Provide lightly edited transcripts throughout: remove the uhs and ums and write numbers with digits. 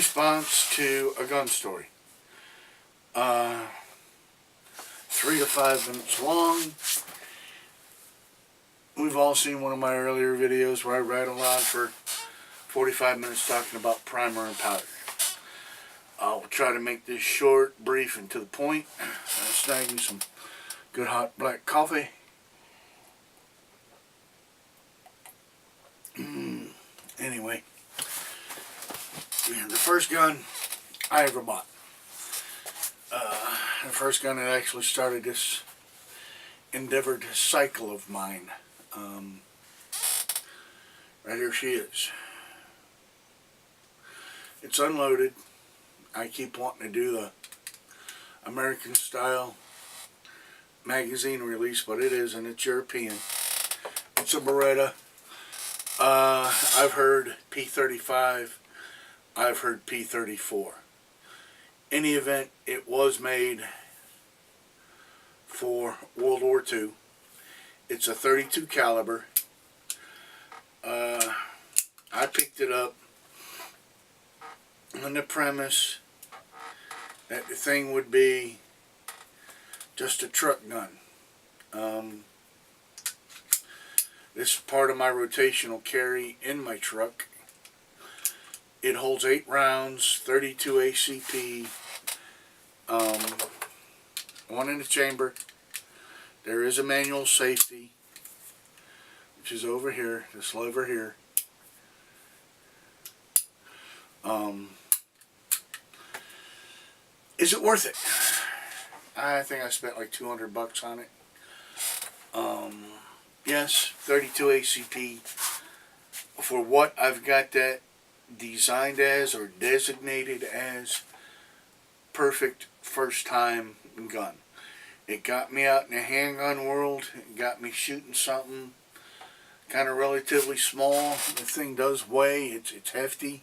response to a gun story. 3 to 5 minutes long. We've all seen one of my earlier videos where I rattle on for 45 minutes talking about primer and powder. I'll try to make this short, brief, and to the point. Snag me some good hot black coffee. Anyway, the first gun I ever bought. The first gun that actually started this endeavored cycle of mine. Right here she is. It's unloaded. I keep wanting to do the American style magazine release, but it isn't. It's European. It's a Beretta. I've heard P35. I've heard P34. Any event, it was made for World War II. It's a .32 caliber. I picked it up on the premise that the thing would be just a truck gun. This is part of my rotational carry in my truck. It holds 8 rounds, 32 ACP, 1 in the chamber. There is a manual safety, which is over here, this lever here. Is it worth it? I think I spent like $200 on it. Yes, 32 ACP for what I've got that designed as or designated as perfect first time gun. It got me out in the handgun world. It got me shooting something kind of relatively small. The thing does weigh. It's hefty.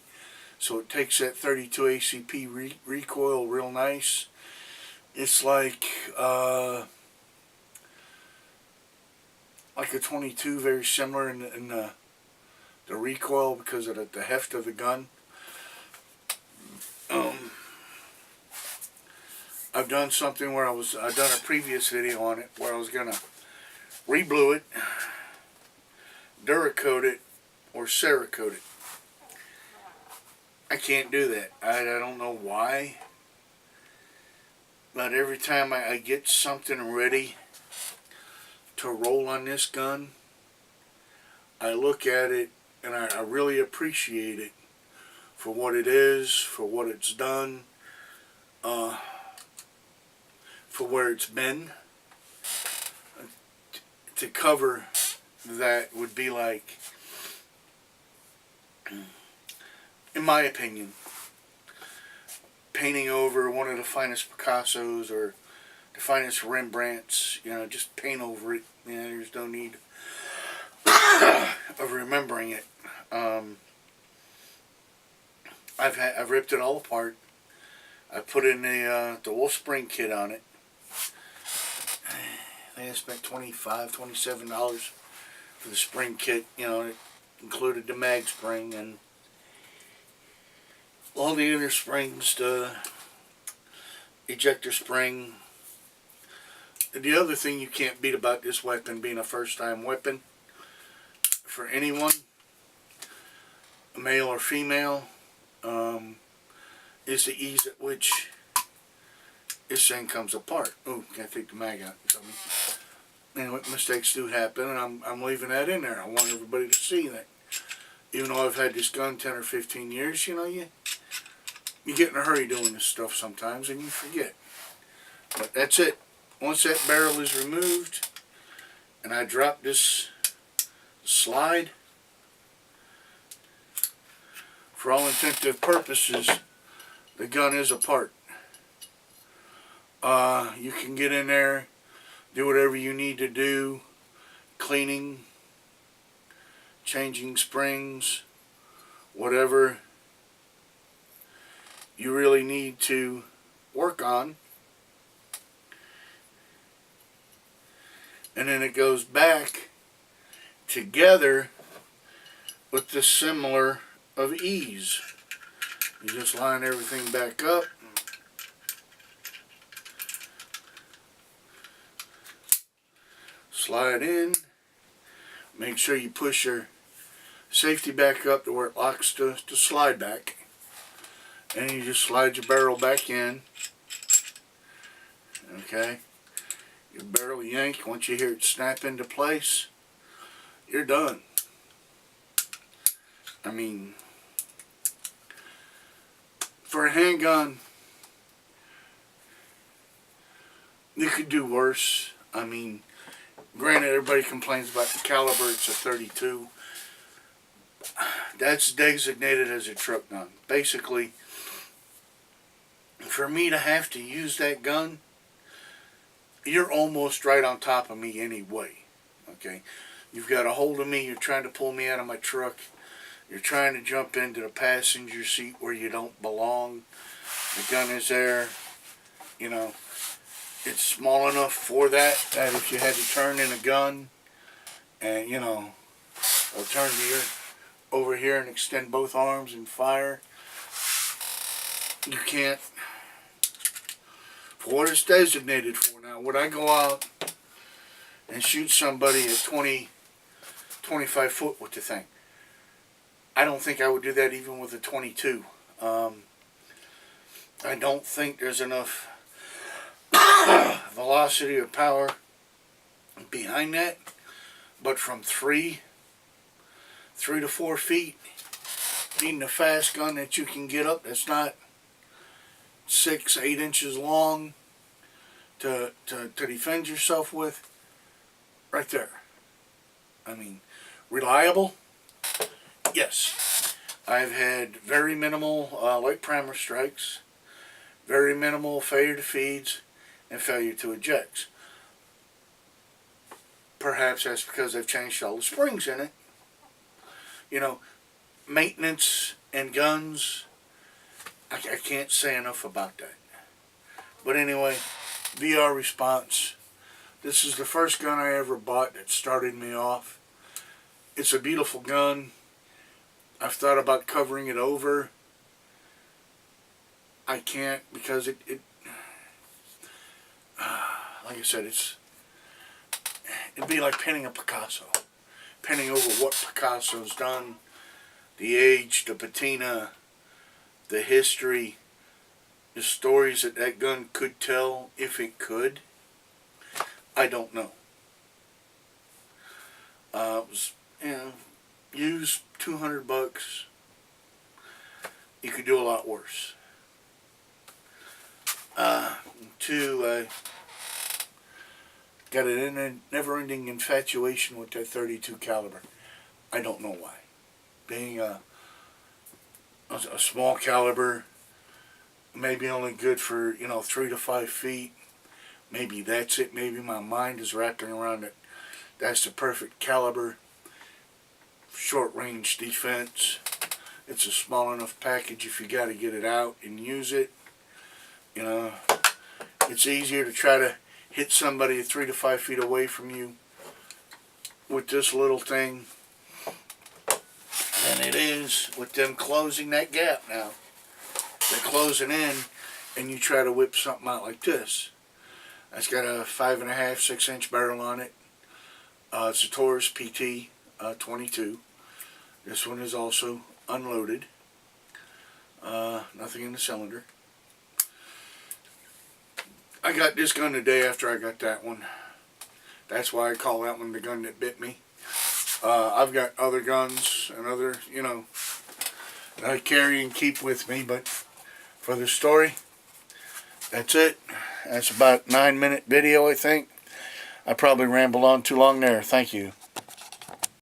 So it takes that 32 ACP recoil real nice. It's like a 22, very similar in the recoil because of the heft of the gun. I've done something where I've done a previous video on it where I was gonna reblue it, Duracoat it, or Cerakote it. I can't do that. I don't know why. But every time I get something ready to roll on this gun, I look at it and I really appreciate it for what it is, for what it's done, for where it's been. To cover that would be like, in my opinion, painting over one of the finest Picassos or the finest Rembrandts. You know, just paint over it. You know, there's no need of remembering it. I've ripped it all apart. I put in the Wolf Spring kit on it. I think I spent $25, $27 for the spring kit. You know, it included the mag spring and all the inner springs, the ejector spring. The other thing you can't beat about this weapon being a first-time weapon for anyone, male or female, is the ease at which this thing comes apart. Oh, can't take the mag out. Anyway, mistakes do happen, and I'm leaving that in there. I want everybody to see that. Even though I've had this gun 10 or 15 years, you know, you get in a hurry doing this stuff sometimes, and you forget. But that's it. Once that barrel is removed, and I drop this slide, for all intents purposes, the gun is apart. You can get in there, do whatever you need to do, cleaning, changing springs, whatever you really need to work on. And then it goes back together with the similar of ease. You just line everything back up. Slide in. Make sure you push your safety back up to where it locks to slide back. And you just slide your barrel back in. Okay. Your barrel yank. Once you hear it snap into place, you're done. I mean, for a handgun, you could do worse. I mean, granted, everybody complains about the caliber. It's a .32. That's designated as a truck gun. Basically, for me to have to use that gun, you're almost right on top of me anyway. Okay? You've got a hold of me. You're trying to pull me out of my truck. You're trying to jump into the passenger seat where you don't belong. The gun is there. You know, it's small enough for that if you had to turn in a gun and, you know, or turn to your over here and extend both arms and fire, you can't. For what it's designated for. Now, would I go out and shoot somebody at 25 foot with the thing? I don't think I would do that even with a .22. I don't think there's enough velocity or power behind that. But from 3 to 4 feet, being a fast gun that you can get up, that's not 6-8 inches long to defend yourself with, right there. I mean, reliable? Yes. I've had very minimal light primer strikes, very minimal failure to feeds, and failure to ejects. Perhaps that's because I've changed all the springs in it. You know, maintenance and guns, I can't say enough about that. But anyway, VR Response. This is the first gun I ever bought that started me off. It's a beautiful gun. I've thought about covering it over. I can't because it like I said, it'd be like painting a Picasso. Painting over what Picasso's done, the age, the patina, the history, the stories that gun could tell, if it could. I don't know. It was, you know, used $200. You could do a lot worse. Got a never-ending infatuation with that .32 caliber. I don't know why. Being a small caliber, maybe only good for, 3 to 5 feet. Maybe that's it. Maybe my mind is wrapping around it. That's the perfect caliber. Short-range defense. It's a small enough package if you got to get it out and use it. It's easier to try to hit somebody 3 to 5 feet away from you with this little thing than it is with them closing that gap now. They're closing in, and you try to whip something out like this. It's got a 5.5, 6 inch barrel on it. It's a Taurus PT 22. This one is also unloaded. Nothing in the cylinder. I got this gun the day after I got that one. That's why I call that one the gun that bit me. I've got other guns and other, that I carry and keep with me, but for the story, that's it. That's about a 9-minute video, I think. I probably rambled on too long there. Thank you.